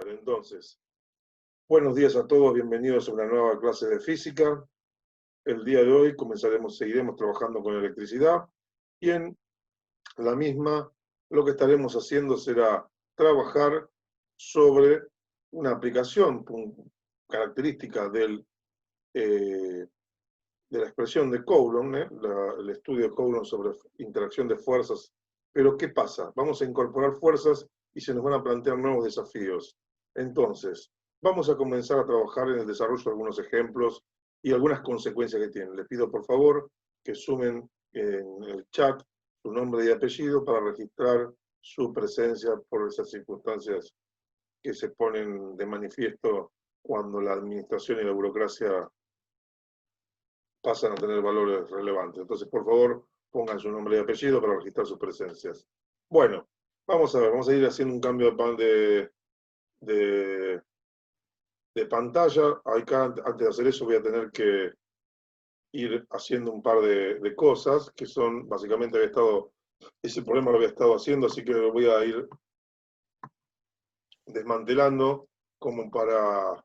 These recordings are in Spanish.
Bueno, entonces, buenos días a todos, bienvenidos a una nueva clase de física. El día de hoy seguiremos trabajando con electricidad y en la misma lo que estaremos haciendo será trabajar sobre una aplicación característica de la expresión de Coulomb, el estudio de Coulomb sobre interacción de fuerzas. Pero ¿qué pasa? Vamos a incorporar fuerzas y se nos van a plantear nuevos desafíos. Entonces, vamos a comenzar a trabajar en el desarrollo de algunos ejemplos y algunas consecuencias que tienen. Les pido por favor que sumen en el chat su nombre y apellido para registrar su presencia por esas circunstancias que se ponen de manifiesto cuando la administración y la burocracia pasan a tener valores relevantes. Entonces, por favor, pongan su nombre y apellido para registrar sus presencias. Bueno, vamos a ver, vamos a ir haciendo un cambio de pantalla. Acá, antes de hacer eso, voy a tener que ir haciendo un par de cosas que son, básicamente, ese problema lo había estado haciendo, así que lo voy a ir desmantelando como para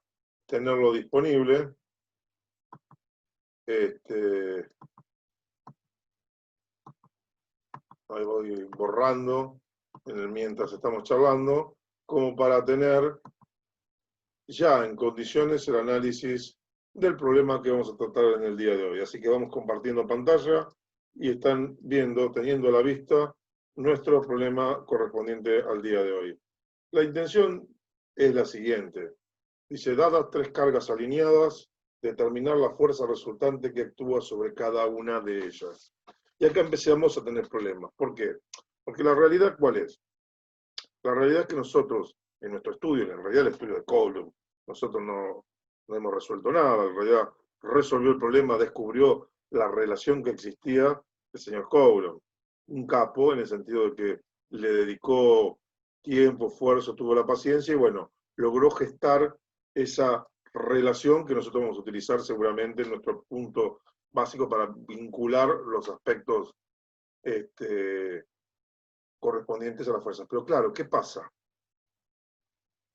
tenerlo disponible. Ahí voy borrando mientras estamos charlando, como para tener ya en condiciones el análisis del problema que vamos a tratar en el día de hoy. Así que vamos compartiendo pantalla y están viendo, teniendo a la vista, nuestro problema correspondiente al día de hoy. La intención es la siguiente. Dice, dadas tres cargas alineadas, determinar la fuerza resultante que actúa sobre cada una de ellas. Y acá empezamos a tener problemas. ¿Por qué? Porque la realidad, ¿cuál es? La realidad es que nosotros, en nuestro estudio, en realidad el estudio de Coulomb, nosotros no hemos resuelto nada, en realidad resolvió el problema, descubrió la relación que existía el señor Coulomb. Un capo, en el sentido de que le dedicó tiempo, esfuerzo, tuvo la paciencia y bueno, logró gestar esa relación que nosotros vamos a utilizar seguramente en nuestro punto básico para vincular los aspectos correspondientes a las fuerzas. Pero claro, ¿qué pasa?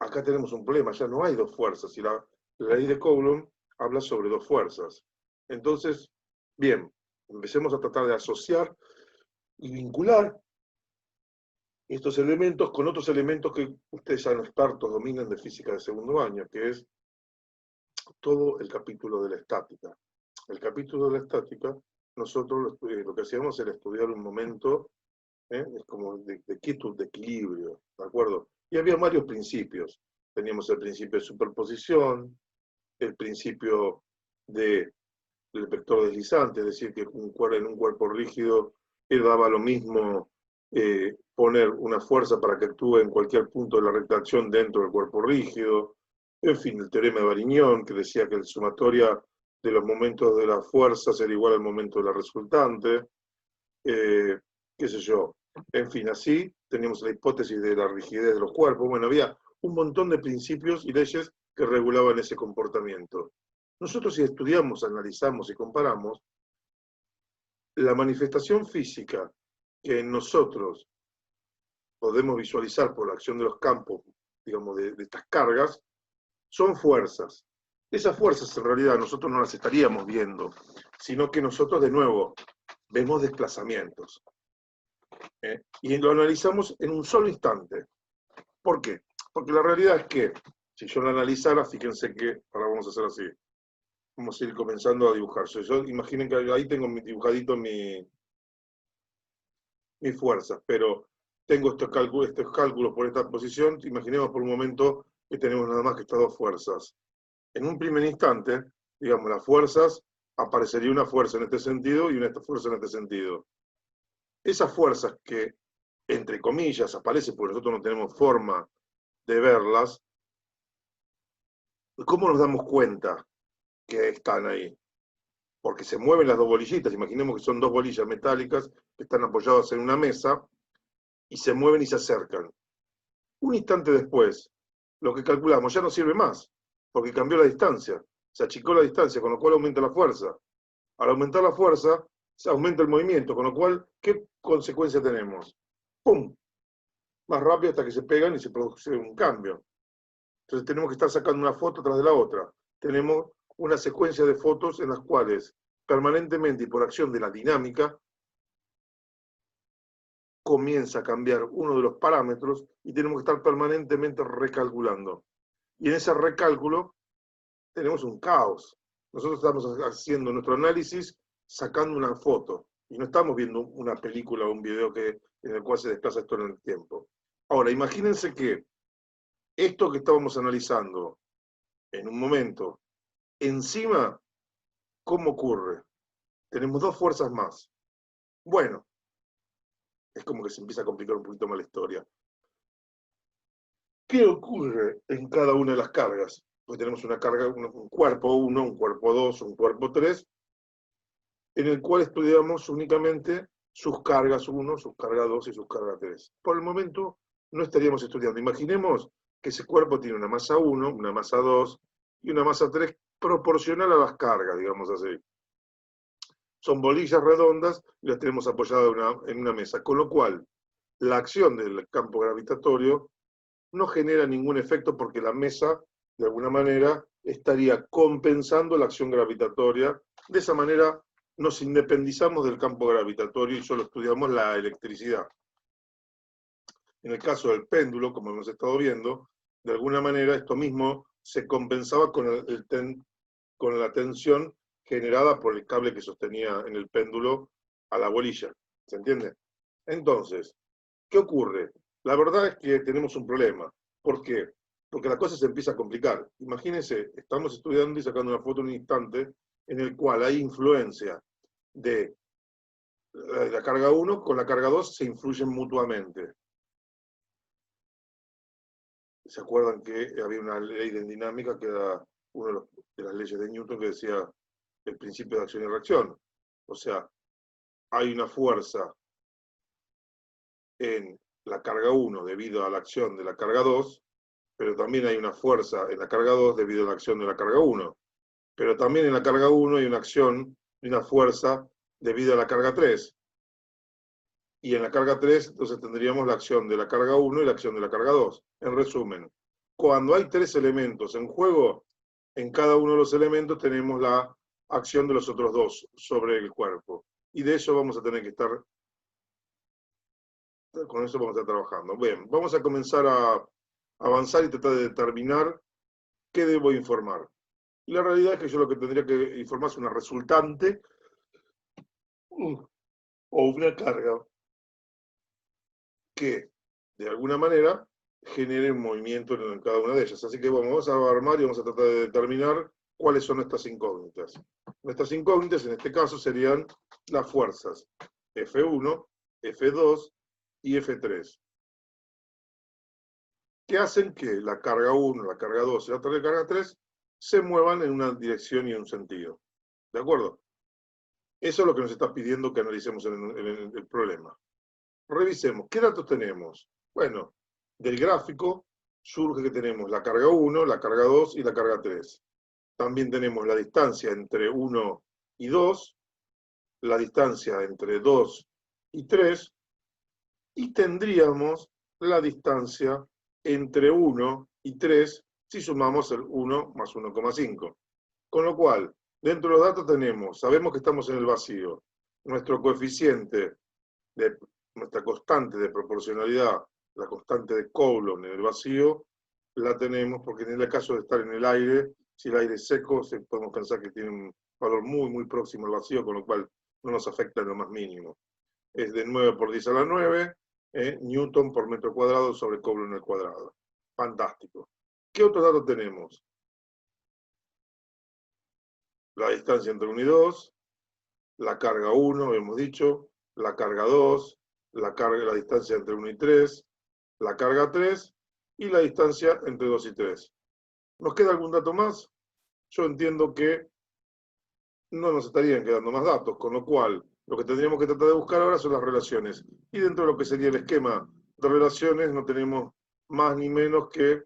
Acá tenemos un problema, ya no hay dos fuerzas, y la ley de Coulomb habla sobre dos fuerzas. Entonces, bien, empecemos a tratar de asociar y vincular estos elementos con otros elementos que ustedes ya expertos dominan de física de segundo año, que es todo el capítulo de la estática. El capítulo de la estática, nosotros lo que hacíamos era estudiar un momento, es como de quietud, de equilibrio, ¿de acuerdo? Y había varios principios. Teníamos el principio de superposición, el principio del vector deslizante, es decir, que en un cuerpo rígido daba lo mismo poner una fuerza para que actúe en cualquier punto de la recta de acción dentro del cuerpo rígido. En fin, el teorema de Varignon, que decía que la sumatoria de los momentos de la fuerza era igual al momento de la resultante, qué sé yo. En fin, así teníamos la hipótesis de la rigidez de los cuerpos. Bueno, había un montón de principios y leyes que regulaban ese comportamiento. Nosotros, si estudiamos, analizamos y comparamos, la manifestación física que nosotros podemos visualizar por la acción de los campos, digamos, de estas cargas, son fuerzas. Esas fuerzas en realidad nosotros no las estaríamos viendo, sino que nosotros de nuevo vemos desplazamientos. Y lo analizamos en un solo instante. ¿Por qué? Porque la realidad es que, si yo lo analizara, fíjense que, ahora vamos a hacer así, vamos a ir comenzando a dibujar. Yo imaginen que ahí tengo dibujadito mis fuerzas, pero tengo estos cálculos por esta posición. Imaginemos por un momento que tenemos nada más que estas dos fuerzas. En un primer instante, digamos, las fuerzas, aparecería una fuerza en este sentido y una fuerza en este sentido. Esas fuerzas que, entre comillas, aparecen porque nosotros no tenemos forma de verlas, ¿cómo nos damos cuenta que están ahí? Porque se mueven las dos bolillitas, imaginemos que son dos bolillas metálicas que están apoyadas en una mesa y se mueven y se acercan. Un instante después, lo que calculamos ya no sirve más, porque cambió la distancia, se achicó la distancia, con lo cual aumenta la fuerza. Al aumentar la fuerza, se aumenta el movimiento, con lo cual, ¿qué consecuencia tenemos? ¡Pum! Más rápido hasta que se pegan y se produce un cambio. Entonces tenemos que estar sacando una foto tras de la otra. Tenemos una secuencia de fotos en las cuales permanentemente y por acción de la dinámica comienza a cambiar uno de los parámetros y tenemos que estar permanentemente recalculando. Y en ese recálculo tenemos un caos. Nosotros estamos haciendo nuestro análisis sacando una foto y no estamos viendo una película o un video en el cual se desplaza esto en el tiempo. Ahora, imagínense que esto que estábamos analizando en un momento, encima, ¿cómo ocurre? Tenemos dos fuerzas más. Bueno, es como que se empieza a complicar un poquito más la historia. ¿Qué ocurre en cada una de las cargas? Pues tenemos una carga, un cuerpo 1, un cuerpo 2, un cuerpo 3, en el cual estudiamos únicamente sus cargas 1, sus cargas 2 y sus cargas 3. Por el momento no estaríamos estudiando. Imaginemos que ese cuerpo tiene una masa 1, una masa 2 y una masa 3 proporcional a las cargas, digamos así. Son bolillas redondas y las tenemos apoyadas en una mesa, con lo cual la acción del campo gravitatorio no genera ningún efecto porque la mesa, de alguna manera, estaría compensando la acción gravitatoria. De esa manera nos independizamos del campo gravitatorio y solo estudiamos la electricidad. En el caso del péndulo, como hemos estado viendo, de alguna manera esto mismo se compensaba con la tensión generada por el cable que sostenía en el péndulo a la bolilla. ¿Se entiende? Entonces, ¿qué ocurre? La verdad es que tenemos un problema. ¿Por qué? Porque la cosa se empieza a complicar. Imagínense, estamos estudiando y sacando una foto en un instante en el cual hay influencia de la carga 1 con la carga 2, se influyen mutuamente. ¿Se acuerdan que había una ley de dinámica que era una de las leyes de Newton que decía el principio de acción y reacción? O sea, hay una fuerza en la carga 1 debido a la acción de la carga 2, pero también hay una fuerza en la carga 2 debido a la acción de la carga 1. Pero también en la carga 1 hay una acción y una fuerza debido a la carga 3. Y en la carga 3, entonces tendríamos la acción de la carga 1 y la acción de la carga 2. En resumen, cuando hay tres elementos en juego, en cada uno de los elementos tenemos la acción de los otros dos sobre el cuerpo. Y de eso vamos a tener que estar, con eso vamos a estar trabajando. Bien, vamos a comenzar a avanzar y tratar de determinar qué debo informar. Y la realidad es que yo lo que tendría que informar es una resultante o una carga que, de alguna manera, genere un movimiento en cada una de ellas. Así que bueno, vamos a armar y vamos a tratar de determinar cuáles son nuestras incógnitas. Nuestras incógnitas, en este caso, serían las fuerzas F1, F2 y F3, que hacen que la carga 1, la carga 2 y la carga 3 se muevan en una dirección y en un sentido. ¿De acuerdo? Eso es lo que nos está pidiendo que analicemos en el problema. Revisemos, ¿qué datos tenemos? Bueno, del gráfico surge que tenemos la carga 1, la carga 2 y la carga 3. También tenemos la distancia entre 1 y 2, la distancia entre 2 y 3, y tendríamos la distancia entre 1 y 3 si sumamos el 1 más 1,5. Con lo cual, dentro de los datos tenemos, sabemos que estamos en el vacío, nuestro coeficiente de nuestra constante de proporcionalidad, la constante de Coulomb en el vacío, la tenemos porque en el caso de estar en el aire, si el aire es seco, podemos pensar que tiene un valor muy, muy próximo al vacío, con lo cual no nos afecta en lo más mínimo. Es de 9 por 10 a la 9, Newton por metro cuadrado sobre Coulomb al cuadrado. Fantástico. ¿Qué otros datos tenemos? La distancia entre 1 y 2, la carga 1, hemos dicho, la carga 2, la distancia entre 1 y 3, la carga 3 y la distancia entre 2 y 3. ¿Nos queda algún dato más? Yo entiendo que no nos estarían quedando más datos, con lo cual lo que tendríamos que tratar de buscar ahora son las relaciones. Y dentro de lo que sería el esquema de relaciones no tenemos más ni menos que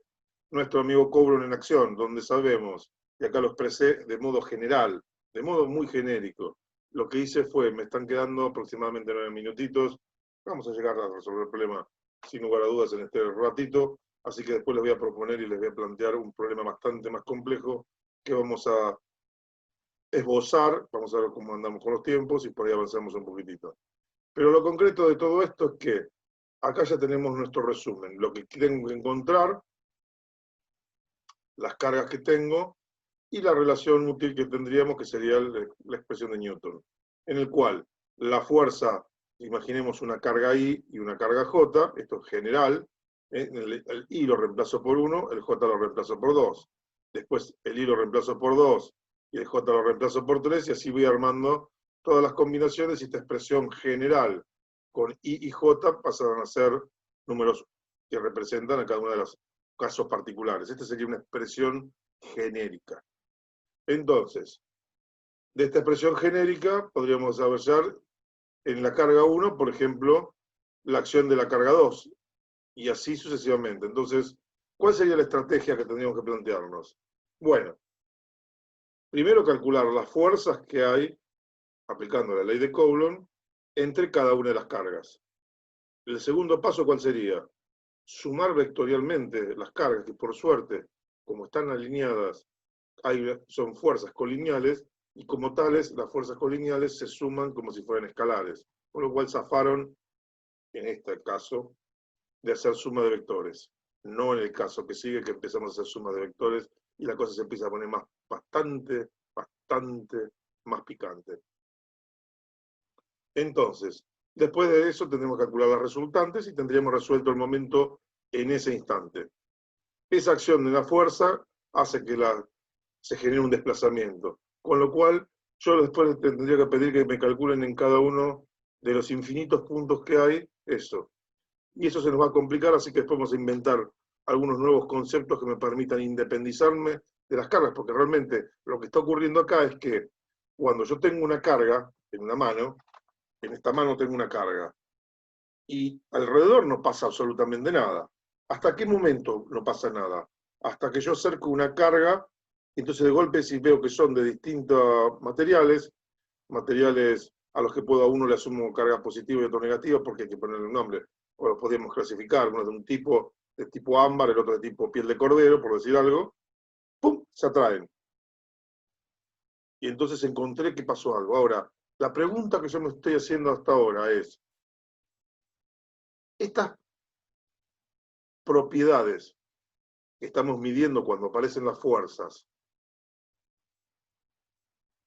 nuestro amigo Coulomb en acción, donde sabemos, y acá lo expresé de modo general, de modo muy genérico. Lo que hice fue, me están quedando aproximadamente 9 minutitos, vamos a llegar a resolver el problema sin lugar a dudas en este ratito, Así que después les voy a proponer y les voy a plantear un problema bastante más complejo que vamos a esbozar, vamos a ver cómo andamos con los tiempos y por ahí avanzamos un poquitito. Pero lo concreto de todo esto es que acá ya tenemos nuestro resumen, lo que tengo que encontrar, las cargas que tengo y la relación útil que tendríamos, que sería la expresión de Newton, en el cual la fuerza, imaginemos una carga I y una carga J, esto es general, el I lo reemplazo por 1, el J lo reemplazo por 2, después el I lo reemplazo por 2 y el J lo reemplazo por 3, y así voy armando todas las combinaciones, y esta expresión general con I y J pasan a ser números que representan a cada uno de los casos particulares. Esta sería una expresión genérica. Entonces, de esta expresión genérica podríamos saber en la carga 1, por ejemplo, la acción de la carga 2, y así sucesivamente. Entonces, ¿cuál sería la estrategia que tendríamos que plantearnos? Bueno, primero calcular las fuerzas que hay, aplicando la ley de Coulomb, entre cada una de las cargas. El segundo paso, ¿cuál sería? Sumar vectorialmente las cargas, que por suerte, como están alineadas, son fuerzas colineales, y como tales, las fuerzas colineales se suman como si fueran escalares, con lo cual zafaron, en este caso, de hacer suma de vectores. No en el caso que sigue, que empezamos a hacer suma de vectores y la cosa se empieza a poner bastante más picante. Entonces, después de eso tendremos que calcular las resultantes y tendríamos resuelto el momento en ese instante. Esa acción de la fuerza hace que se genere un desplazamiento, con lo cual yo después tendría que pedir que me calculen en cada uno de los infinitos puntos que hay eso. Y eso se nos va a complicar, así que después vamos a inventar algunos nuevos conceptos que me permitan independizarme de las cargas, porque realmente lo que está ocurriendo acá es que cuando yo tengo una carga en una mano, en esta mano tengo una carga, y alrededor no pasa absolutamente nada. ¿Hasta qué momento no pasa nada? Hasta que yo acerco una carga, entonces de golpe si veo que son de distintos materiales a los que a uno le asumo carga positiva y otro negativa, porque hay que ponerle un nombre, o los podemos clasificar, uno de tipo ámbar, el otro de tipo piel de cordero, por decir algo, ¡pum!, se atraen. Y entonces encontré que pasó algo. Ahora, la pregunta que yo me estoy haciendo hasta ahora es, estas propiedades que estamos midiendo cuando aparecen las fuerzas,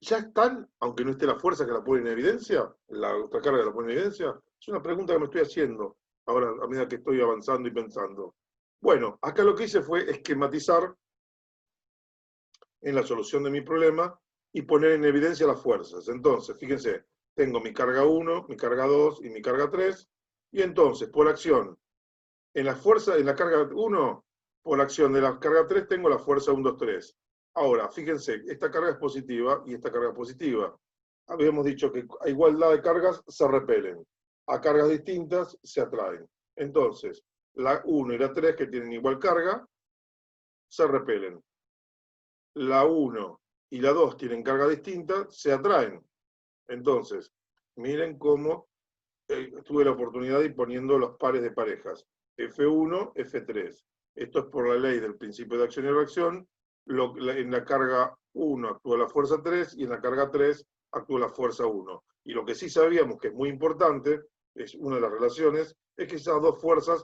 ¿ya están, aunque no esté la fuerza que la pone en evidencia? ¿La otra carga que la pone en evidencia? Es una pregunta que me estoy haciendo ahora a medida que estoy avanzando y pensando. Bueno, acá lo que hice fue esquematizar en la solución de mi problema y poner en evidencia las fuerzas. Entonces, fíjense, tengo mi carga 1, mi carga 2 y mi carga 3, y entonces, por acción, en la carga 1, por acción de la carga 3, tengo la fuerza 1, 2, 3. Ahora, fíjense, esta carga es positiva y esta carga es positiva. Habíamos dicho que a igualdad de cargas se repelen, a cargas distintas se atraen. Entonces, la 1 y la 3, que tienen igual carga, se repelen. La 1 y la 2 tienen carga distinta, se atraen. Entonces, miren cómo tuve la oportunidad de ir poniendo los pares de parejas. F1, F3. Esto es por la ley del principio de acción y reacción. En la carga 1 actúa la fuerza 3 y en la carga 3 actúa la fuerza 1. Y lo que sí sabíamos que es muy importante, es una de las relaciones, es que esas dos fuerzas,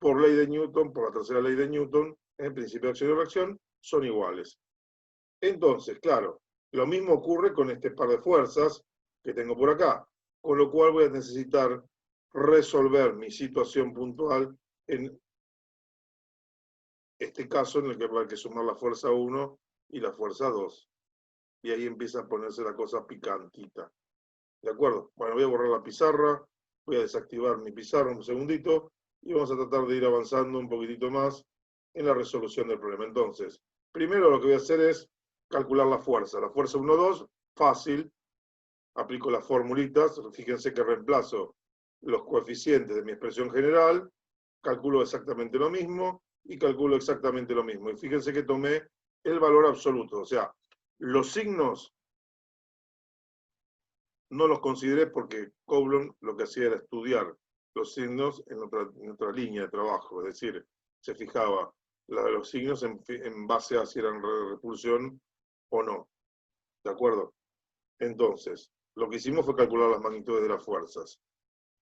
por ley de Newton, por la tercera ley de Newton, en el principio de acción y reacción, son iguales. Entonces, claro, lo mismo ocurre con este par de fuerzas que tengo por acá, con lo cual voy a necesitar resolver mi situación puntual en este caso en el que va a que sumar la fuerza 1 y la fuerza 2. Y ahí empieza a ponerse la cosa picantita. ¿De acuerdo? Bueno, voy a borrar la pizarra, voy a desactivar mi pizarra un segundito y vamos a tratar de ir avanzando un poquitito más en la resolución del problema. Entonces, primero lo que voy a hacer es calcular la fuerza. La fuerza 1, 2, fácil. Aplico las formulitas. Fíjense que reemplazo los coeficientes de mi expresión general, calculo exactamente lo mismo y calculo exactamente lo mismo. Y fíjense que tomé el valor absoluto. O sea, los signos no los consideré porque Coulomb lo que hacía era estudiar los signos en otra línea de trabajo. Es decir, se fijaba los signos en base a si eran repulsión o no. ¿De acuerdo? Entonces, lo que hicimos fue calcular las magnitudes de las fuerzas.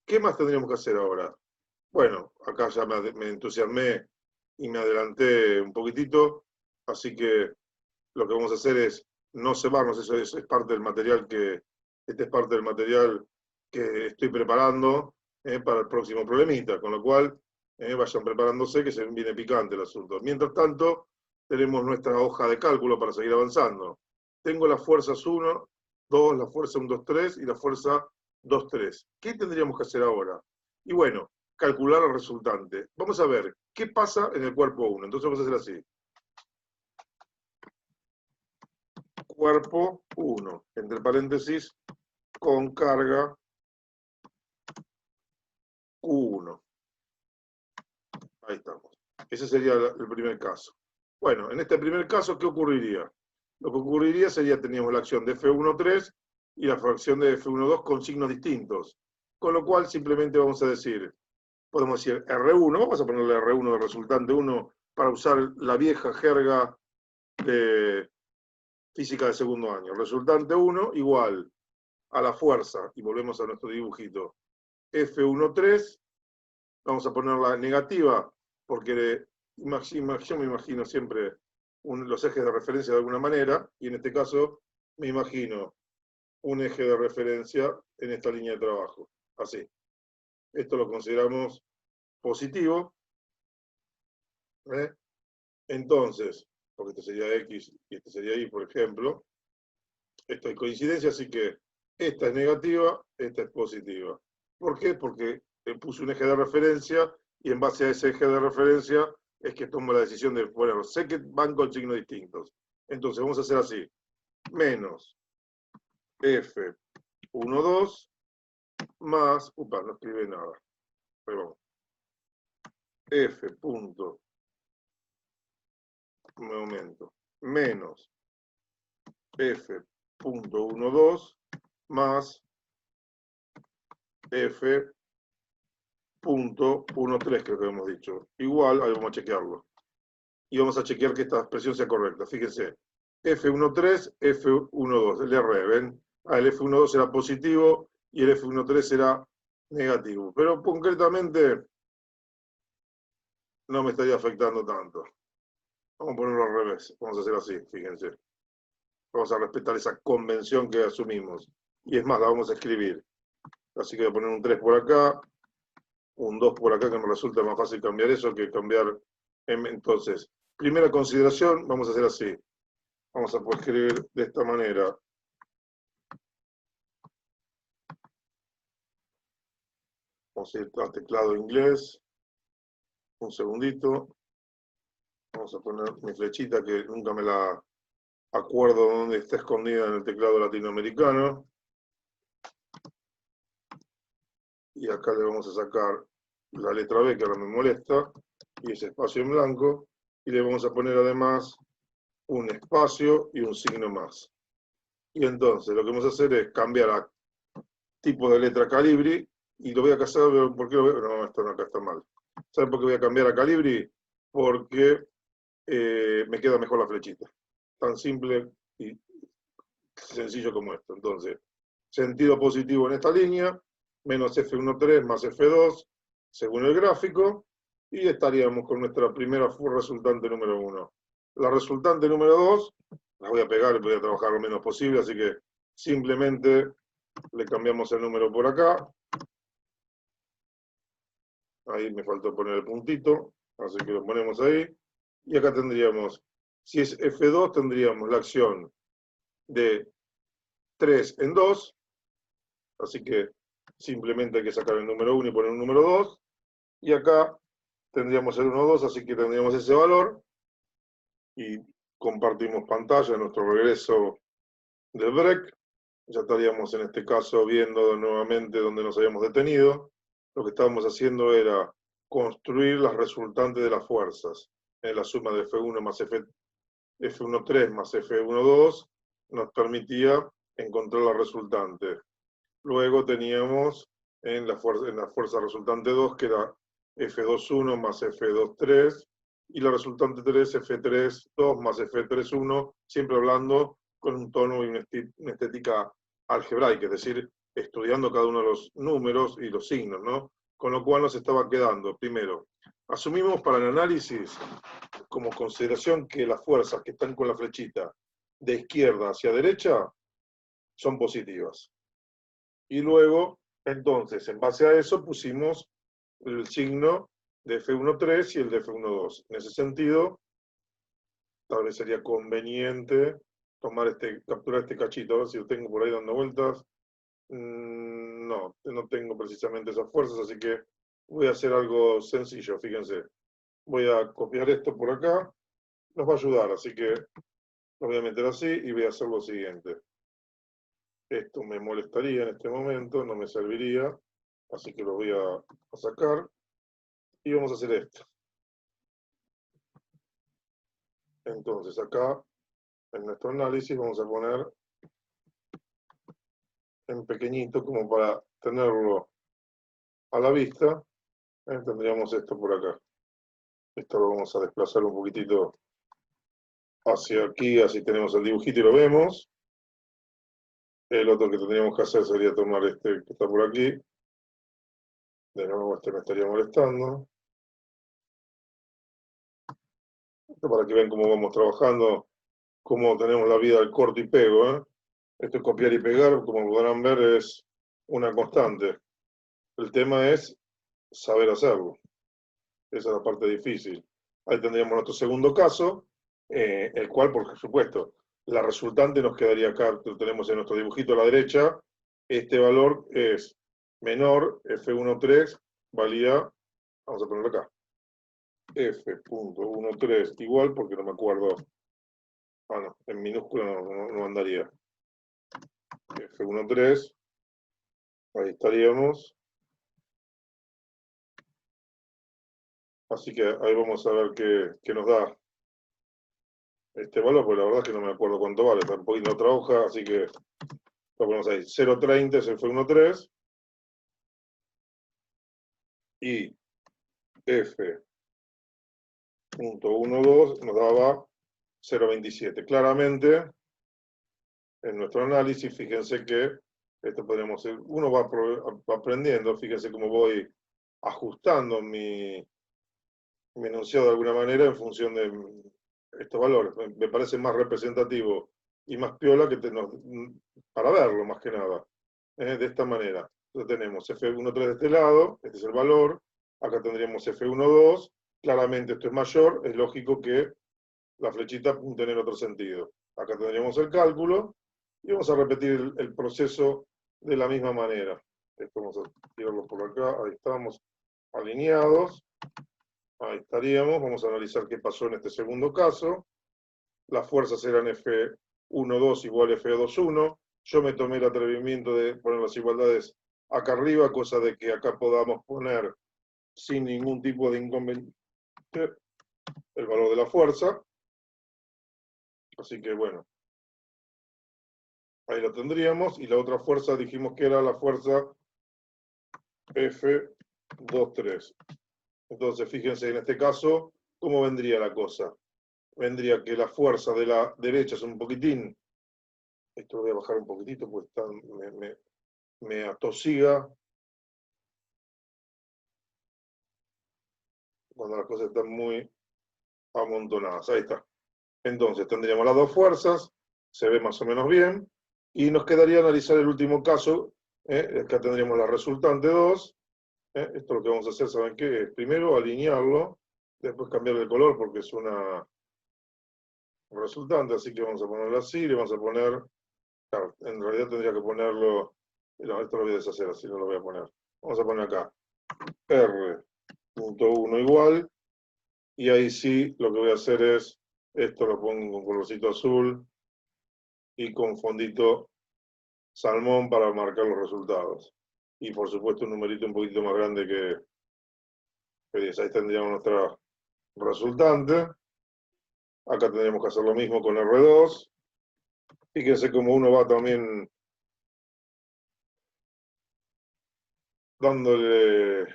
¿Qué más tendríamos que hacer ahora? Bueno, acá ya me entusiasmé y me adelanté un poquitito, así que lo que vamos a hacer es no cebarnos, eso es parte del material este es parte del material que estoy preparando para el próximo problemita, con lo cual vayan preparándose que se viene picante el asunto. Mientras tanto, tenemos nuestra hoja de cálculo para seguir avanzando. Tengo las fuerzas 1, 2, la fuerza 1, 2, 3 y la fuerza 2, 3. ¿Qué tendríamos que hacer ahora? Y bueno, calcular el resultante. Vamos a ver qué pasa en el cuerpo 1. Entonces vamos a hacer así. Cuerpo 1, entre paréntesis, con carga Q1. Ahí estamos. Ese sería el primer caso. Bueno, en este primer caso, ¿qué ocurriría? Lo que ocurriría sería, teníamos la acción de F1,3 y la fracción de F1,2 con signos distintos. Con lo cual, simplemente vamos a decir, podemos decir R1, vamos a ponerle R1 de resultante 1 para usar la vieja jerga de física de segundo año. Resultante 1 igual a la fuerza, y volvemos a nuestro dibujito, F1,3, vamos a ponerla negativa, porque yo me imagino siempre los ejes de referencia de alguna manera, y en este caso me imagino un eje de referencia en esta línea de trabajo, así. Esto lo consideramos positivo. Entonces, porque esto sería X y este sería Y, por ejemplo, esto hay coincidencia, así que esta es negativa, esta es positiva. ¿Por qué? Porque puse un eje de referencia y en base a ese eje de referencia es que tomo la decisión de, bueno, sé que van con signos distintos. Entonces vamos a hacer así, menos F1,2 más, no escribí nada, perdón, F punto, me aumento, menos F.12 más F.13, creo que hemos dicho. Igual, ahí vamos a chequearlo. Y vamos a chequear que esta expresión sea correcta. Fíjense, F1,3, F1,2, el R, ¿ven? El F1,2 era positivo y el F1,3 era negativo. Pero concretamente no me estaría afectando tanto. Vamos a ponerlo al revés. Vamos a hacer así, fíjense. Vamos a respetar esa convención que asumimos. Y es más, la vamos a escribir. Así que voy a poner un 3 por acá, un 2 por acá, que me resulta más fácil cambiar eso que cambiar M. Entonces, primera consideración, vamos a hacer así. Vamos a poder escribir de esta manera. Vamos a ir al teclado inglés. Un segundito. Vamos a poner mi flechita que nunca me la acuerdo dónde está escondida en el teclado latinoamericano. Y acá le vamos a sacar la letra B, que ahora me molesta, y ese espacio en blanco. Y le vamos a poner además un espacio y un signo más. Y entonces lo que vamos a hacer es cambiar a tipo de letra Calibri, y lo voy a hacer, ¿por qué lo voy a? No, esto acá está mal. ¿Saben por qué voy a cambiar a Calibri? Porque me queda mejor la flechita. Tan simple y sencillo como esto. Entonces, sentido positivo en esta línea, menos F1,3 más F2, según el gráfico, y estaríamos con nuestra primera resultante número 1. La resultante número 2, la voy a pegar y voy a trabajar lo menos posible, así que simplemente le cambiamos el número por acá. Ahí me faltó poner el puntito, así que lo ponemos ahí. Y acá tendríamos, si es F2, tendríamos la acción de 3 en 2, así que simplemente hay que sacar el número 1 y poner un número 2, y acá tendríamos el 1, 2, así que tendríamos ese valor, y compartimos pantalla en nuestro regreso del break. Ya estaríamos en este caso viendo nuevamente donde nos habíamos detenido. Lo que estábamos haciendo era construir las resultantes de las fuerzas. En la suma de F1 más F1,3 más F1,2 nos permitía encontrar la resultante. Luego teníamos en la fuerza resultante 2, que era F2.1 más F2.3, y la resultante 3, F3.2 más F3.1, siempre hablando con un tono y una estética algebraica, es decir, estudiando cada uno de los números y los signos, ¿no? Con lo cual nos estaba quedando, primero, asumimos para el análisis como consideración que las fuerzas que están con la flechita de izquierda hacia derecha son positivas. Y luego, entonces, en base a eso pusimos el signo de F1.3 y el de F1.2. En ese sentido, tal vez sería conveniente capturar este cachito, a ver si lo tengo por ahí dando vueltas. No, no tengo precisamente esas fuerzas, así que voy a hacer algo sencillo, fíjense. Voy a copiar esto por acá, nos va a ayudar, así que lo voy a meter así y voy a hacer lo siguiente. Esto me molestaría en este momento, no me serviría, así que lo voy a sacar y vamos a hacer esto. Entonces acá, en nuestro análisis, vamos a poner en pequeñito como para tenerlo a la vista. Tendríamos esto por acá. Esto lo vamos a desplazar un poquitito hacia aquí, así tenemos el dibujito y lo vemos. El otro que tendríamos que hacer sería tomar este que está por aquí. De nuevo este me estaría molestando. Esto para que vean cómo vamos trabajando, cómo tenemos la vida al corto y pego, ¿eh? Esto es copiar y pegar, como podrán ver, es una constante. El tema es saber hacerlo. Esa es la parte difícil. Ahí tendríamos nuestro segundo caso, el cual, por supuesto, la resultante nos quedaría acá, lo tenemos en nuestro dibujito a la derecha. Este valor es menor, F1.3, valía, vamos a ponerlo acá, F.13 igual, porque no me acuerdo, no, en minúscula no andaría. F1.3, ahí estaríamos. Así que ahí vamos a ver qué nos da este valor, porque la verdad es que no me acuerdo cuánto vale, está un poquito en otra hoja, así que lo ponemos ahí. 0.30 es el F1.3 y F.12 nos daba 0.27. Claramente, en nuestro análisis, fíjense que esto podríamos ser, uno va aprendiendo, fíjense cómo voy ajustando mi enunciado de alguna manera en función de estos valores. Me parece más representativo y más piola para verlo más que nada. De esta manera. Entonces tenemos F1.3 de este lado, este es el valor, acá tendríamos F1.2, claramente esto es mayor, es lógico que la flechita apunte en el otro sentido. Acá tendríamos el cálculo y vamos a repetir el proceso de la misma manera. Esto vamos a tirarlo por acá, ahí estamos alineados. Ahí estaríamos, vamos a analizar qué pasó en este segundo caso. Las fuerzas eran F1.2 igual F2.1. Yo me tomé el atrevimiento de poner las igualdades acá arriba, cosa de que acá podamos poner sin ningún tipo de inconveniente el valor de la fuerza. Así que bueno, ahí lo tendríamos. Y la otra fuerza dijimos que era la fuerza F2.3. Entonces, fíjense en este caso, ¿cómo vendría la cosa? Vendría que la fuerza de la derecha es un poquitín, esto lo voy a bajar un poquitito porque me atosiga cuando las cosas están muy amontonadas. Ahí está. Entonces tendríamos las dos fuerzas, se ve más o menos bien, y nos quedaría analizar el último caso. Acá tendríamos la resultante 2. Esto es lo que vamos a hacer, ¿saben qué? Primero alinearlo, después cambiar el color porque es una resultante, así que vamos a ponerlo así, le vamos a poner, claro, en realidad tendría que ponerlo, no, esto lo voy a deshacer, así no lo voy a poner. Vamos a poner acá R.1 igual, y ahí sí lo que voy a hacer es, esto lo pongo con colorcito azul y con fondito salmón para marcar los resultados. Y por supuesto un numerito un poquito más grande que 10. Ahí tendríamos nuestra resultante. Acá tendríamos que hacer lo mismo con R2. Fíjense cómo uno va también dándole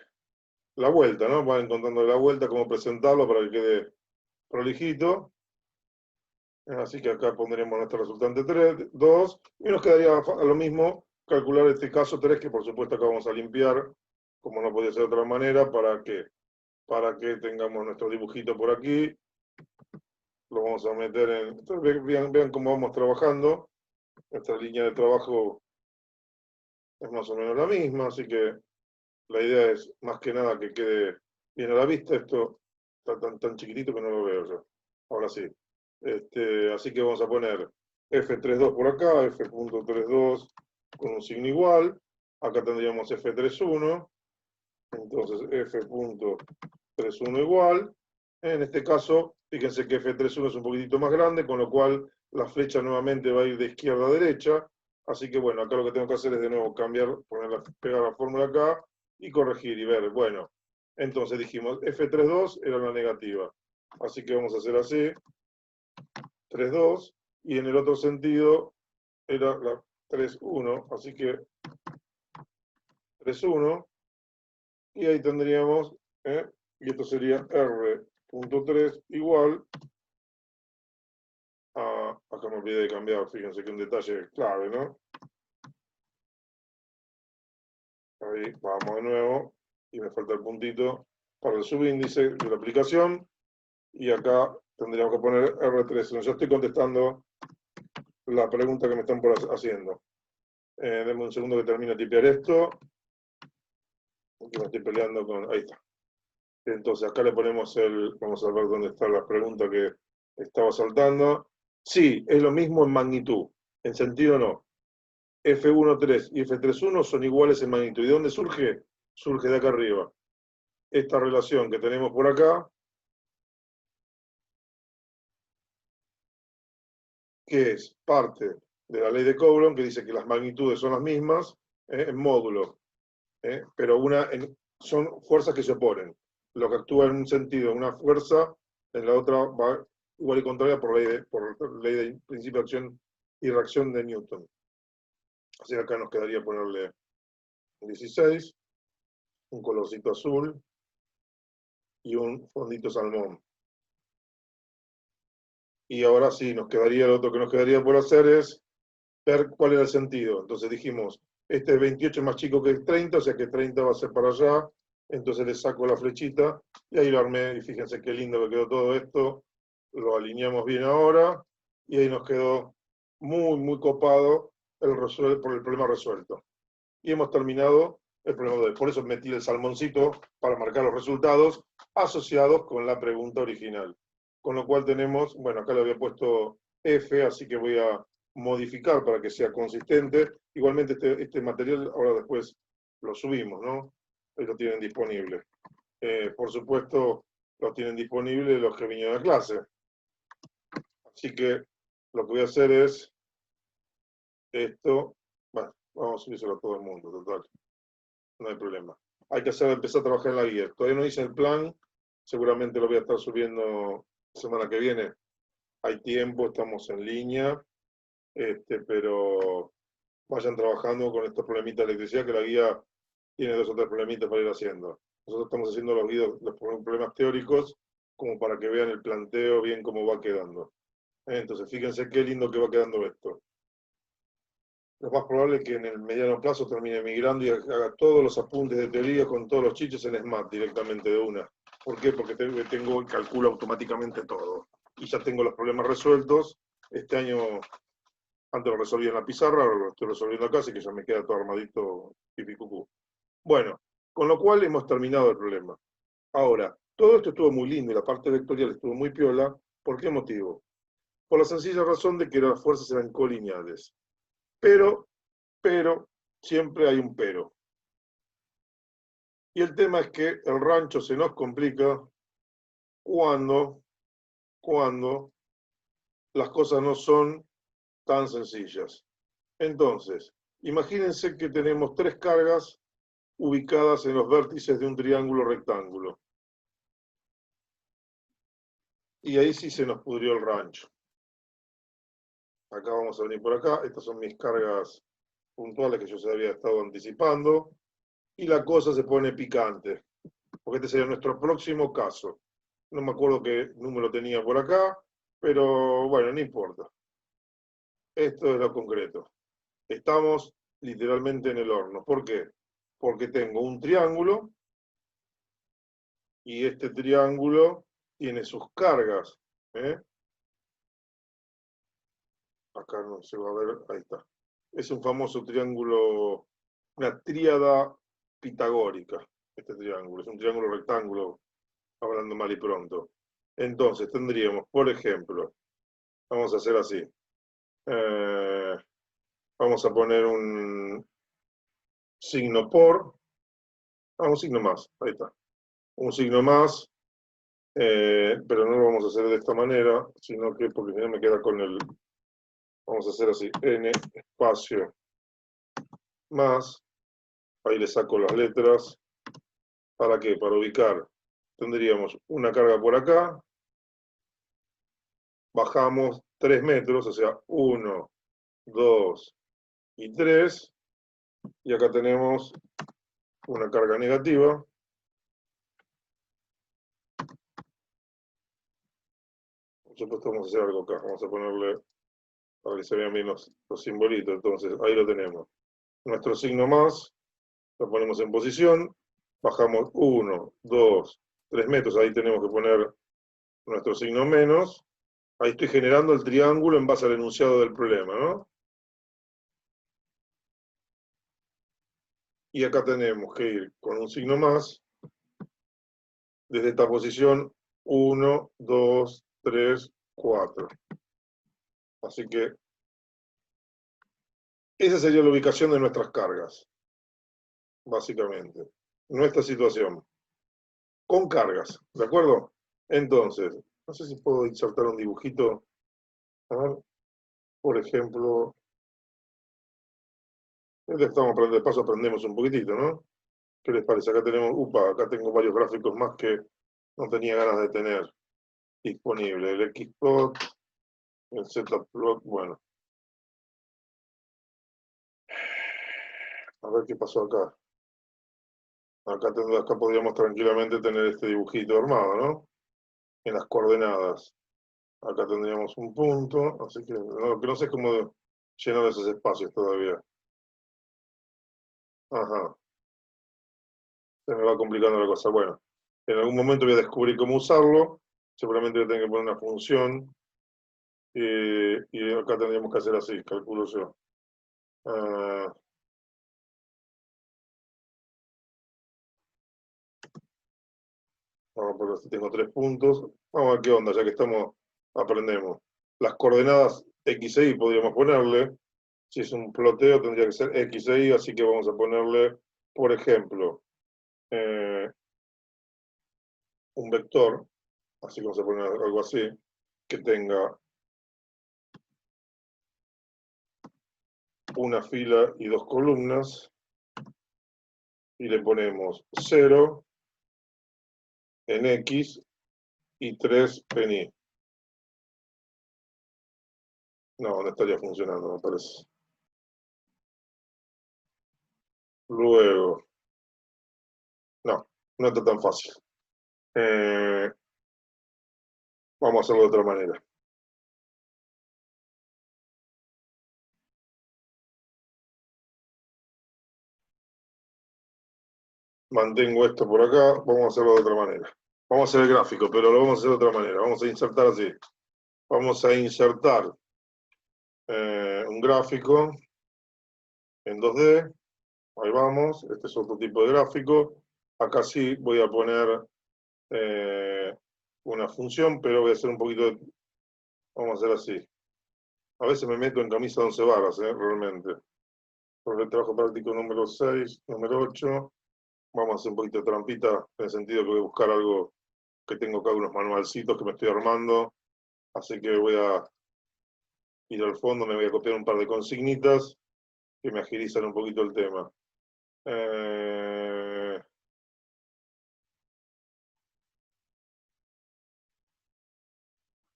la vuelta, ¿no? Van encontrando la vuelta, cómo presentarlo para que quede prolijito. Así que acá pondremos nuestro resultante 3, 2, y nos quedaría lo mismo calcular este caso 3, que por supuesto acá vamos a limpiar, como no podía ser de otra manera, para que tengamos nuestro dibujito por aquí. Lo vamos a meter en... Entonces, vean cómo vamos trabajando. Nuestra línea de trabajo es más o menos la misma, así que la idea es más que nada que quede bien a la vista. Esto está tan chiquitito que no lo veo yo. Ahora sí. Así que vamos a poner F32 por acá, F.32 con un signo igual. Acá tendríamos F31. Entonces F.31 igual. En este caso, fíjense que F31 es un poquitito más grande, con lo cual la flecha nuevamente va a ir de izquierda a derecha. Así que bueno, acá lo que tengo que hacer es de nuevo cambiar, pegar la fórmula acá y corregir y ver. Bueno, entonces dijimos F32 era la negativa. Así que vamos a hacer así. 3,2, y en el otro sentido era la 3,1, así que 3,1, y ahí tendríamos, y esto sería R.3 igual a, acá me olvidé de cambiar, fíjense que un detalle clave, ¿no? Ahí vamos de nuevo, y me falta el puntito para el subíndice de la aplicación, y acá tendríamos que poner R3. Yo estoy contestando la pregunta que me están haciendo. Denme un segundo que termine de tipear esto. Porque me estoy peleando con... Ahí está. Entonces acá le ponemos vamos a ver dónde está la pregunta que estaba saltando. Sí, es lo mismo en magnitud. En sentido no. F1.3 y F3.1 son iguales en magnitud. ¿Y de dónde surge? Surge de acá arriba. Esta relación que tenemos por acá, que es parte de la ley de Coulomb, que dice que las magnitudes son las mismas en módulo. Pero son fuerzas que se oponen. Lo que actúa en un sentido, una fuerza, en la otra va igual y contraria por ley de principio de acción y reacción de Newton. Así que acá nos quedaría ponerle 16, un colorcito azul y un fondito salmón. Y ahora sí, lo otro que nos quedaría por hacer es ver cuál era el sentido. Entonces dijimos, este 28 es más chico que 30, o sea que 30 va a ser para allá. Entonces le saco la flechita y ahí lo armé. Y fíjense qué lindo que quedó todo esto. Lo alineamos bien ahora y ahí nos quedó muy copado por el problema resuelto. Y hemos terminado el problema de hoy. Por eso metí el salmoncito para marcar los resultados asociados con la pregunta original. Con lo cual tenemos, bueno, acá le había puesto F, así que voy a modificar para que sea consistente. Igualmente este material ahora después lo subimos, ¿no? Ahí lo tienen disponible. Por supuesto, lo tienen disponible los que vinieron a clase. Así que lo que voy a hacer es esto. Bueno, vamos a subírselo a todo el mundo, total. No hay problema. Hay que empezar a trabajar en la guía. Todavía no hice el plan. Seguramente lo voy a estar subiendo la semana que viene. Hay tiempo, estamos en línea. Pero vayan trabajando con estos problemitas de electricidad, que la guía tiene 2 o 3 problemitas para ir haciendo. Nosotros estamos haciendo los problemas teóricos como para que vean el planteo bien cómo va quedando. Entonces, fíjense qué lindo que va quedando esto. Lo más probable es que en el mediano plazo termine migrando y haga todos los apuntes de teoría con todos los chiches en SMAT directamente de una. ¿Por qué? Porque calculo automáticamente todo. Y ya tengo los problemas resueltos. Este año, antes lo resolví en la pizarra, ahora lo estoy resolviendo acá, así que ya me queda todo armadito pipicucú. Bueno, con lo cual hemos terminado el problema. Ahora, todo esto estuvo muy lindo y la parte vectorial estuvo muy piola. ¿Por qué motivo? Por la sencilla razón de que las fuerzas eran colineales. Pero, siempre hay un pero. Y el tema es que el rancho se nos complica cuando las cosas no son tan sencillas. Entonces, imagínense que tenemos 3 cargas ubicadas en los vértices de un triángulo rectángulo. Y ahí sí se nos pudrió el rancho. Acá vamos a venir por acá. Estas son mis cargas puntuales que yo se había estado anticipando. Y la cosa se pone picante. porque este sería nuestro próximo caso. No me acuerdo qué número tenía por acá, pero bueno, no importa. Esto es lo concreto. Estamos literalmente en el horno. ¿Por qué? Porque tengo un triángulo y este triángulo tiene sus cargas. ¿Eh? Acá no se va a ver, ahí está. Es un famoso triángulo, una tríada pitagórica, este triángulo. Es un triángulo rectángulo, hablando mal y pronto. Entonces tendríamos, por ejemplo, vamos a hacer así. Vamos a poner un signo por, un signo más, ahí está. Un signo más, pero no lo vamos a hacer de esta manera, sino que porque si no me queda con el, vamos a hacer así, n espacio más, ahí le saco las letras. ¿Para qué? Para ubicar. Tendríamos una carga por acá, bajamos 3 metros, o sea, 1, 2 y 3, y acá tenemos una carga negativa. Por supuesto vamos a hacer algo acá, vamos a ponerle, para que se vean bien los simbolitos, entonces ahí lo tenemos. Nuestro signo más, lo ponemos en posición, bajamos 1, 2, 3 metros, ahí tenemos que poner nuestro signo menos. Ahí estoy generando el triángulo en base al enunciado del problema, ¿no? Y acá tenemos que ir con un signo más, desde esta posición 1, 2, 3, 4. Así que esa sería la ubicación de nuestras cargas, básicamente. Nuestra situación, con cargas, ¿de acuerdo? Entonces, no sé si puedo insertar un dibujito. A ver, por ejemplo, estamos aprendiendo, de paso aprendemos un poquitito, ¿no? ¿Qué les parece? Acá tenemos, acá tengo varios gráficos más que no tenía ganas de tener disponible. El Xplot, el Zplot, bueno. A ver qué pasó acá. Acá podríamos tranquilamente tener este dibujito armado, ¿no? En las coordenadas. Acá tendríamos un punto, así que no sé cómo llenar esos espacios todavía. Ajá, se me va complicando la cosa. Bueno, en algún momento voy a descubrir cómo usarlo. Seguramente voy a tener que poner una función. Y acá tendríamos que hacer así, calculo yo. Ah, vamos por aquí, tengo 3 puntos. Vamos a ver qué onda, ya que estamos, aprendemos. Las coordenadas X e Y podríamos ponerle. Si es un ploteo tendría que ser X e Y, así que vamos a ponerle, por ejemplo, un vector, así que vamos a poner algo así, que tenga una fila y 2 columnas, y le ponemos 0 en X y 3 en Y. No, no estaría funcionando, me parece. Luego, no, no está tan fácil. Eh, Vamos a hacerlo de otra manera. Mantengo esto por acá, vamos a hacerlo de otra manera. Vamos a hacer el gráfico, pero lo vamos a hacer de otra manera. Vamos a insertar así. Vamos a insertar un gráfico en 2D. Ahí vamos. Este es otro tipo de gráfico. Acá sí voy a poner una función, pero voy a hacer un poquito de... Vamos a hacer así. A veces me meto en camisa de 11 varas, realmente. Por el trabajo práctico número 6, número 8. Vamos a hacer un poquito de trampita, en el sentido que voy a buscar algo que tengo acá, unos manualcitos que me estoy armando. Así que voy a ir al fondo, me voy a copiar un par de consignitas que me agilizan un poquito el tema.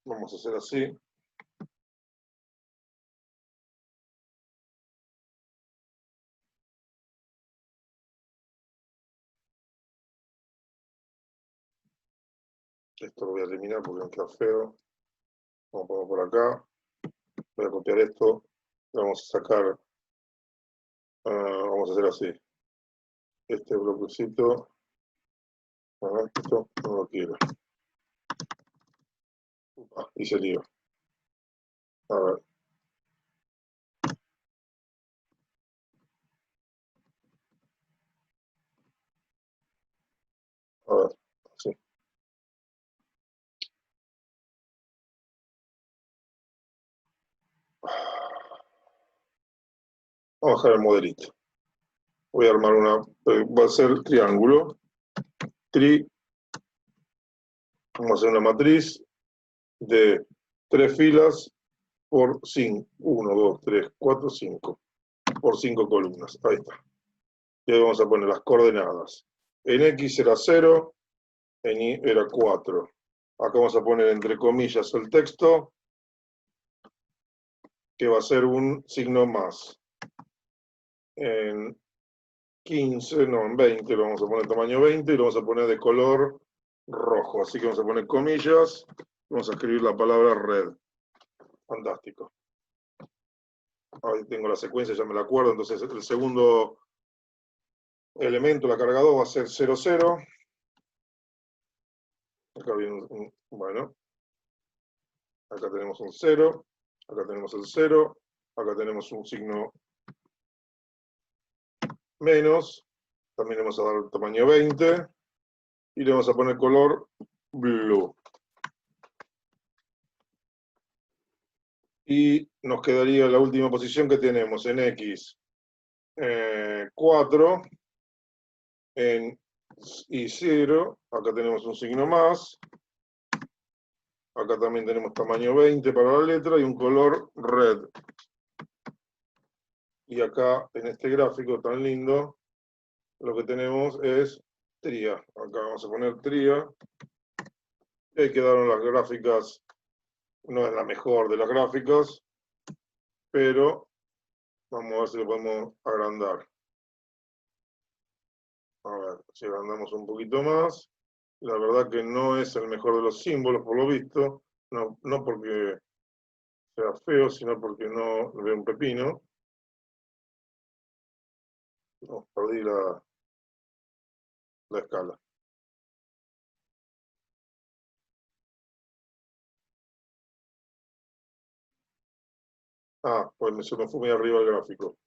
Vamos a hacer así. Esto lo voy a eliminar porque me queda feo. Vamos a poner por acá. Voy a copiar esto. Vamos a sacar. Vamos a hacer así. Este bloquecito. Esto no lo quiero. Y se lío. A ver. A ver. Sí. Vamos a dejar el modelito. Voy a armar una. Va a ser triángulo. Vamos a hacer una matriz de 3 filas por 5. 1, 2, 3, 4, 5. Por 5 columnas. Ahí está. Y ahí vamos a poner las coordenadas. En X era 0, en Y era 4. Acá vamos a poner entre comillas el texto, que va a ser un signo más. En 15, no, en 20 lo vamos a poner tamaño 20 y lo vamos a poner de color rojo. Así que vamos a poner comillas, vamos a escribir la palabra red. Fantástico. Ahí tengo la secuencia, ya me la acuerdo. Entonces el segundo elemento, la carga 2, va a ser 0, 0. Acá viene bueno. Acá tenemos un 0. Acá tenemos el 0. Acá tenemos un signo menos. También le vamos a dar el tamaño 20. Y le vamos a poner color blue. Y nos quedaría la última posición que tenemos en X 4, en Y 0, acá tenemos un signo más, acá también tenemos tamaño 20 para la letra y un color red. Y acá en este gráfico tan lindo, lo que tenemos es tría. Acá vamos a poner tría. Y ahí quedaron las gráficas, no es la mejor de las gráficas, pero vamos a ver si lo podemos agrandar. A ver, si agrandamos un poquito más. La verdad que no es el mejor de los símbolos, por lo visto. No porque sea feo, sino porque no veo un pepino. No, perdí la escala. Pues se me fue muy arriba el gráfico.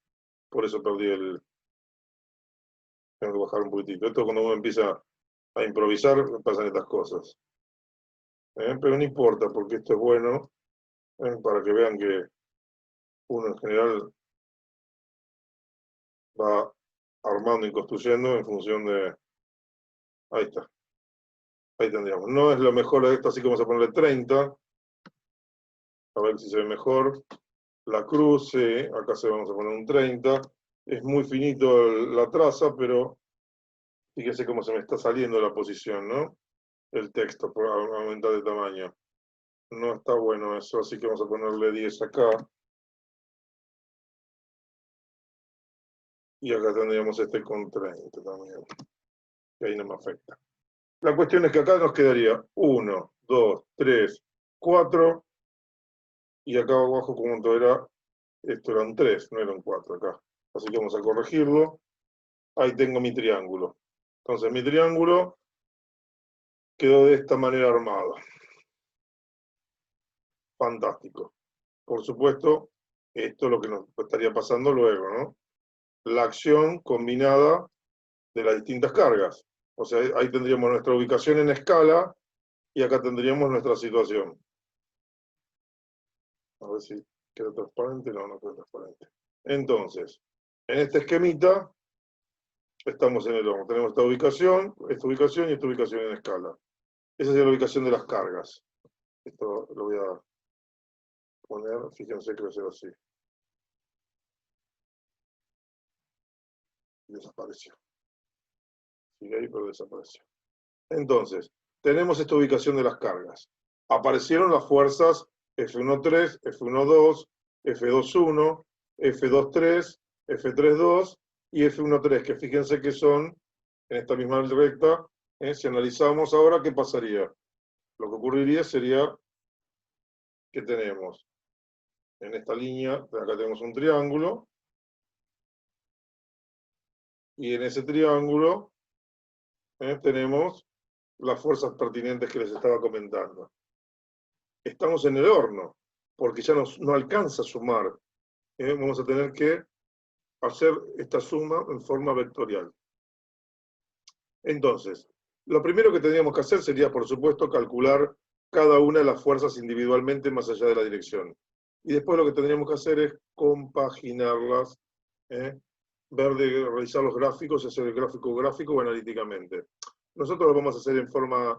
Por eso perdí el... Tengo que bajar un poquitito. Esto cuando uno empieza a improvisar, pasan estas cosas. Pero no importa, porque esto es bueno, para que vean que uno en general va armando y construyendo en función de... Ahí está. Ahí tendríamos. No es lo mejor de esto, así que vamos a ponerle 30. A ver si se ve mejor. La cruz, acá se vamos a poner un 30. Es muy finito la traza, pero fíjese cómo se me está saliendo la posición, ¿no? El texto por aumentar de tamaño. No está bueno eso, así que vamos a ponerle 10 acá. Y acá tendríamos este con 30 también. Que ahí no me afecta. La cuestión es que acá nos quedaría 1, 2, 3, 4. Y acá abajo, como era, esto eran 3, no eran 4 acá. Así que vamos a corregirlo. Ahí tengo mi triángulo. Entonces mi triángulo quedó de esta manera armado. Fantástico. Por supuesto, esto es lo que nos estaría pasando luego, ¿no? La acción combinada de las distintas cargas. O sea, ahí tendríamos nuestra ubicación en escala y acá tendríamos nuestra situación. A ver si queda transparente. No, no queda transparente. Entonces, en este esquemita estamos en el horno. Tenemos esta ubicación y esta ubicación en escala. Esa es la ubicación de las cargas. Esto lo voy a poner, fíjense que va a ser así. Y desapareció. Sigue ahí, pero desapareció. Entonces, tenemos esta ubicación de las cargas. Aparecieron las fuerzas F1.3, F1.2, F2.1, F2.3, F3.2 y F1.3, que fíjense que son en esta misma recta. Si analizamos ahora, ¿qué pasaría? Lo que ocurriría sería que tenemos en esta línea, acá tenemos un triángulo, y en ese triángulo tenemos las fuerzas pertinentes que les estaba comentando. Estamos en el horno, porque ya no alcanza a sumar. Vamos a tener que hacer esta suma en forma vectorial. Entonces, lo primero que tendríamos que hacer sería, por supuesto, calcular cada una de las fuerzas individualmente más allá de la dirección. Y después lo que tendríamos que hacer es compaginarlas, realizar los gráficos y hacer el gráfico o analíticamente. Nosotros lo vamos a hacer en forma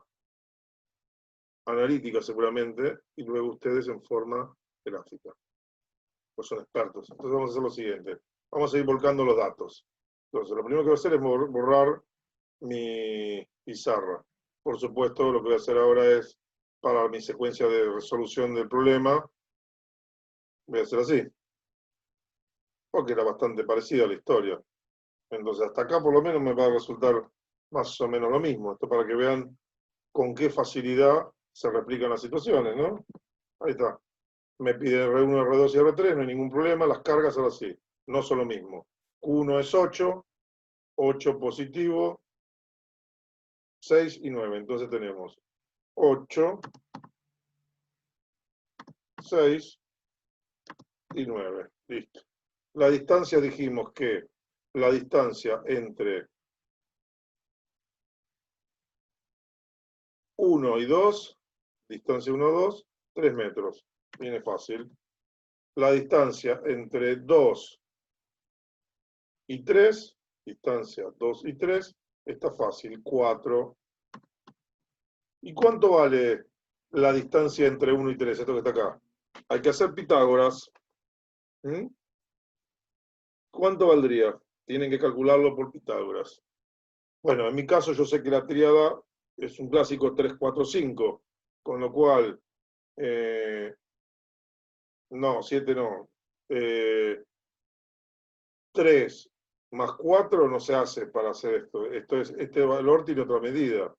analítica seguramente, y luego ustedes en forma gráfica. Pues son expertos. Entonces vamos a hacer lo siguiente. Vamos a ir volcando los datos. Entonces, lo primero que voy a hacer es borrar mi pizarra. Por supuesto, lo que voy a hacer ahora es, para mi secuencia de resolución del problema, voy a hacer así. Porque era bastante parecida a la historia. Entonces, hasta acá por lo menos me va a resultar más o menos lo mismo. Esto para que vean con qué facilidad se replican las situaciones, ¿no? Ahí está. Me pide R1, R2 y R3, no hay ningún problema. Las cargas ahora sí, no son lo mismo. Q1 es 8, 8 positivo, 6 y 9. Entonces tenemos 8, 6 y 9. Listo. La distancia dijimos que la distancia entre 1 y 2, distancia 1, 2, 3 metros. Viene fácil. La distancia entre 2 y 3, distancia 2 y 3, está fácil, 4. ¿Y cuánto vale la distancia entre 1 y 3? Esto que está acá. Hay que hacer Pitágoras. ¿Cuánto valdría? Tienen que calcularlo por Pitágoras. Bueno, en mi caso yo sé que la tríada es un clásico 3, 4, 5, con lo cual, no, 7 no, 3 más 4 no se hace para hacer esto. Este valor tiene otra medida.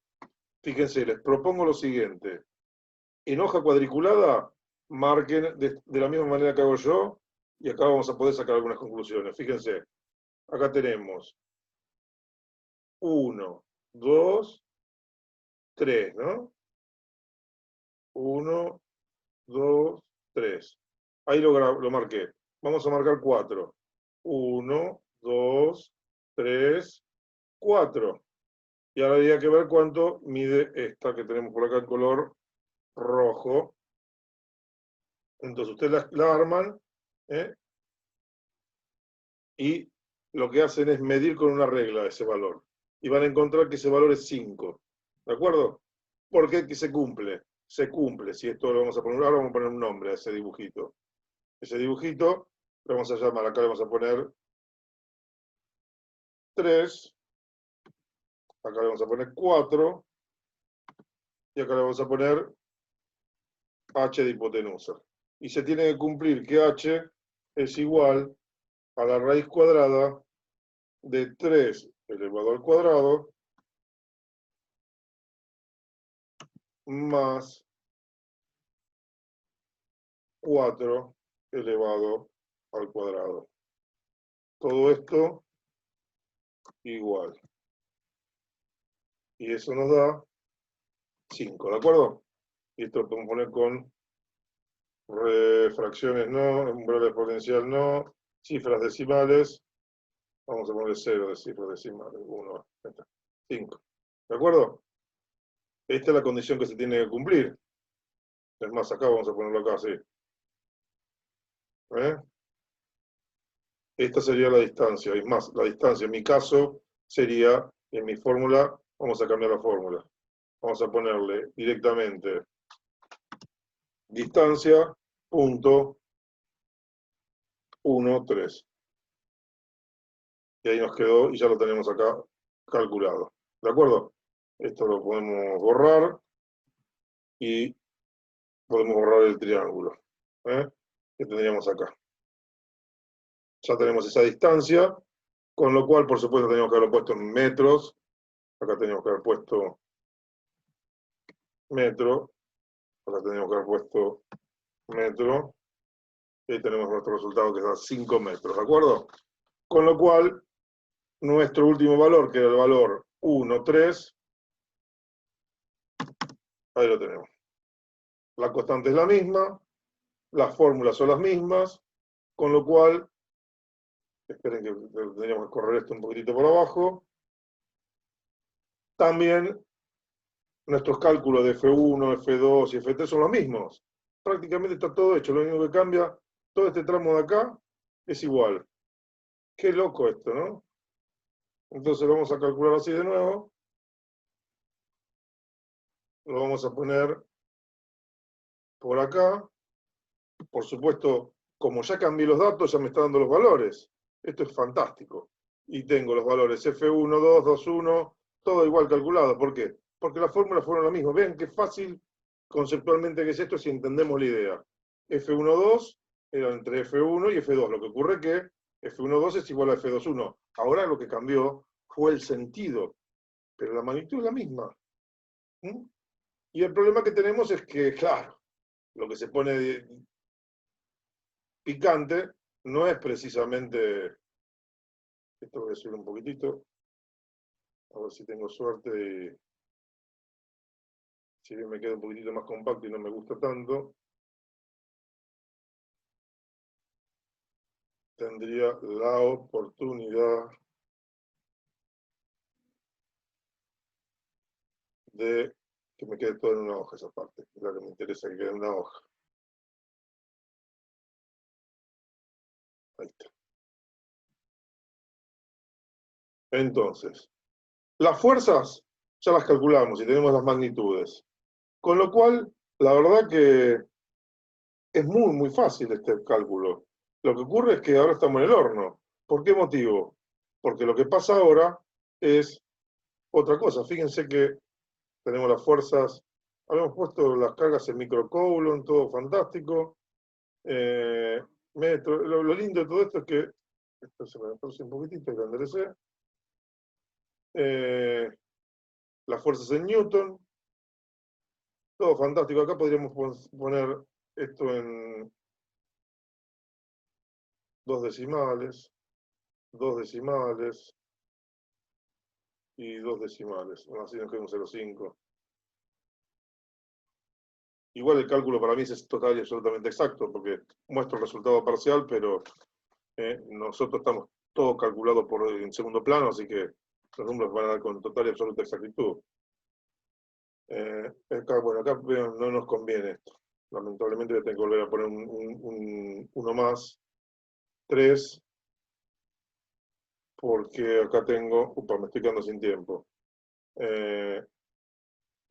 Fíjense, les propongo lo siguiente. En hoja cuadriculada, marquen de la misma manera que hago yo, y acá vamos a poder sacar algunas conclusiones. Fíjense, acá tenemos 1, 2, 3, ¿no? 1, 2, 3. Ahí lo marqué. Vamos a marcar 4. 1, 2, 3, 4. Y ahora habría que ver cuánto mide esta que tenemos por acá en color rojo. Entonces ustedes la arman, y lo que hacen es medir con una regla ese valor. Y van a encontrar que ese valor es 5. ¿De acuerdo? ¿Por qué? Que se cumple. Se cumple. Si esto lo vamos a poner, ahora vamos a poner un nombre a ese dibujito. Ese dibujito lo vamos a llamar, acá le vamos a poner 3. Acá le vamos a poner 4. Y acá le vamos a poner h de hipotenusa. Y se tiene que cumplir que h es igual a la raíz cuadrada de 3 elevado al cuadrado más 4 elevado al cuadrado. Todo esto igual. Y eso nos da 5, ¿de acuerdo? Y esto lo podemos poner con fracciones no, umbrales exponencial no, cifras decimales. Vamos a poner 0 de cifras decimales. 1, 5. ¿De acuerdo? Esta es la condición que se tiene que cumplir. Es más, acá vamos a ponerlo acá, así. Esta sería la distancia. Es más, la distancia en mi caso sería, en mi fórmula, vamos a cambiar la fórmula. Vamos a ponerle directamente distancia punto 1, 3. Y ahí nos quedó y ya lo tenemos acá calculado. ¿De acuerdo? Esto lo podemos borrar y podemos borrar el triángulo que tendríamos acá. Ya tenemos esa distancia, con lo cual, por supuesto, tenemos que haberlo puesto en metros. Acá tenemos que haber puesto metro, Ahora tenemos que haber puesto metro. Y ahí tenemos nuestro resultado que da 5 metros, ¿de acuerdo? Con lo cual, nuestro último valor, que era el valor 1, 3, ahí lo tenemos. La constante es la misma, las fórmulas son las mismas, con lo cual, esperen que tendríamos que correr esto un poquitito por abajo. También nuestros cálculos de F1, F2 y F3 son los mismos. Prácticamente está todo hecho, lo único que cambia, todo este tramo de acá es igual. Qué loco esto, ¿no? Entonces lo vamos a calcular así de nuevo. Lo vamos a poner por acá. Por supuesto, como ya cambié los datos, ya me está dando los valores. Esto es fantástico. Y tengo los valores F1, 2, 2, 1, todo igual calculado. ¿Por qué? Porque las fórmulas fueron las mismas. Vean qué fácil conceptualmente que es esto si entendemos la idea. F1, 2 era entre F1 y F2. Lo que ocurre es que F1, 2 es igual a F2, 1. Ahora lo que cambió fue el sentido, pero la magnitud es la misma. ¿Mm? Y el problema que tenemos es que, claro, lo que se pone picante no es precisamente, esto voy a subir un poquitito, a ver si tengo suerte y si bien me queda un poquitito más compacto y no me gusta tanto, tendría la oportunidad de que me quede todo en una hoja esa parte, es la que me interesa que quede en una hoja. Ahí está. Entonces, las fuerzas ya las calculamos y tenemos las magnitudes. Con lo cual, la verdad que es muy, muy fácil este cálculo. Lo que ocurre es que ahora estamos en el horno. ¿Por qué motivo? Porque lo que pasa ahora es otra cosa. Fíjense que tenemos las fuerzas, habíamos puesto las cargas en microcoulomb, todo fantástico. Metro. Lo lindo de todo esto es que, esto se me torce un poquitito, lo enderecé. Las fuerzas en Newton, todo fantástico. Acá podríamos poner esto en 2 decimales, 2 decimales y 2 decimales. Así nos queda un 0,5. Igual el cálculo para mí es total y absolutamente exacto, porque muestro el resultado parcial, pero nosotros estamos todo calculado en segundo plano, así que los números van a dar con total y absoluta exactitud. Bueno, acá no nos conviene esto. Lamentablemente voy a tener que volver a poner uno más, 3, porque acá tengo, me estoy quedando sin tiempo.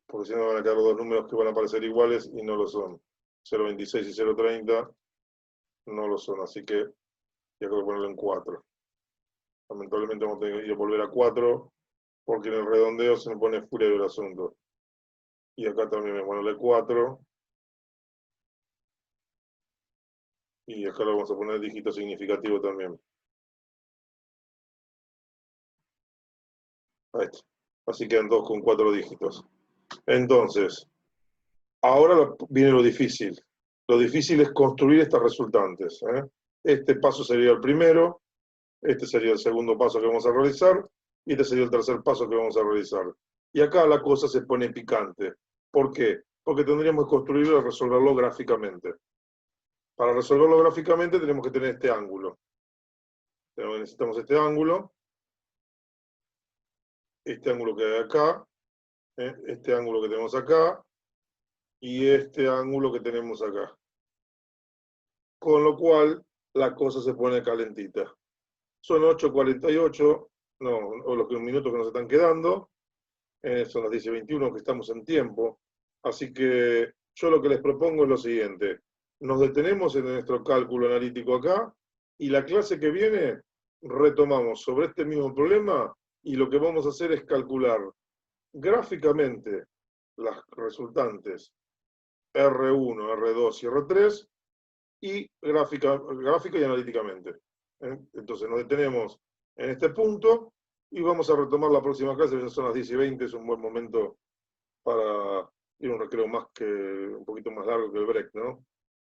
Porque si no van a quedar los dos números que van a aparecer iguales y no lo son. 0,26 y 0,30 no lo son, así que ya tengo que ponerlo en 4. Lamentablemente vamos a tener que ir a volver a 4, porque en el redondeo se me pone furia del asunto. Y acá también me ponerle 4. Y acá lo vamos a poner dígito significativo también. Ahí está. Así quedan 2 con 4 dígitos. Entonces, ahora viene lo difícil. Lo difícil es construir estas resultantes. Este paso sería el primero, este sería el segundo paso que vamos a realizar, y este sería el tercer paso que vamos a realizar. Y acá la cosa se pone picante. ¿Por qué? Porque tendríamos que construirlo y resolverlo gráficamente. Para resolverlo gráficamente tenemos que tener este ángulo. Necesitamos este ángulo que hay acá, este ángulo que tenemos acá, y este ángulo que tenemos acá. Con lo cual, la cosa se pone calentita. Son 8:48, no, o los minutos que nos están quedando, son las 10:21 que estamos en tiempo. Así que yo lo que les propongo es lo siguiente. Nos detenemos en nuestro cálculo analítico acá, y la clase que viene retomamos sobre este mismo problema, y lo que vamos a hacer es calcular gráficamente las resultantes R1, R2 y R3, y gráfica y analíticamente. Entonces nos detenemos en este punto y vamos a retomar la próxima clase, ya son las 10:20, es un buen momento para y un recreo un poquito más largo que el break, ¿no?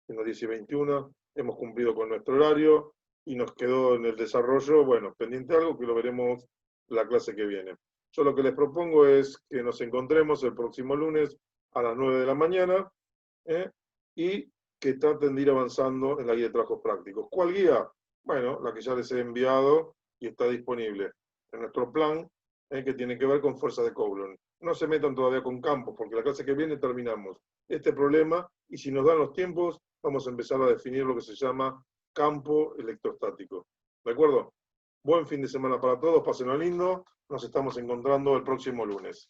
En las 10:21 hemos cumplido con nuestro horario y nos quedó en el desarrollo, bueno, pendiente algo que lo veremos la clase que viene. Yo lo que les propongo es que nos encontremos el próximo lunes a las 9 de la mañana y que traten de ir avanzando en la guía de trabajos prácticos. ¿Cuál guía? Bueno, la que ya les he enviado y está disponible en nuestro plan, que tiene que ver con fuerzas de Coulomb. No se metan todavía con campos, porque la clase que viene terminamos este problema y si nos dan los tiempos, vamos a empezar a definir lo que se llama campo electrostático. ¿De acuerdo? Buen fin de semana para todos, pásenlo lindo, nos estamos encontrando el próximo lunes.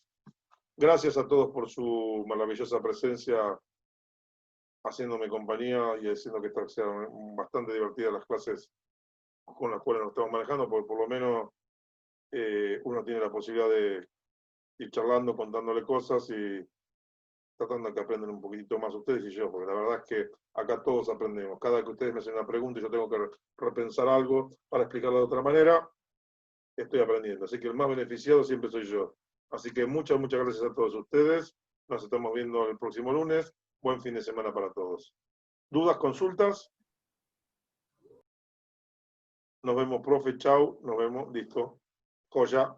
Gracias a todos por su maravillosa presencia haciéndome compañía y haciendo que sean bastante divertidas las clases con las cuales nos estamos manejando, porque por lo menos uno tiene la posibilidad de ir charlando, contándole cosas y tratando de que aprendan un poquitito más ustedes y yo, porque la verdad es que acá todos aprendemos. Cada vez que ustedes me hacen una pregunta y yo tengo que repensar algo para explicarlo de otra manera, estoy aprendiendo. Así que el más beneficiado siempre soy yo. Así que muchas gracias a todos ustedes. Nos estamos viendo el próximo lunes. Buen fin de semana para todos. ¿Dudas, consultas? Nos vemos, profe. Chau. Nos vemos. Listo. Joya.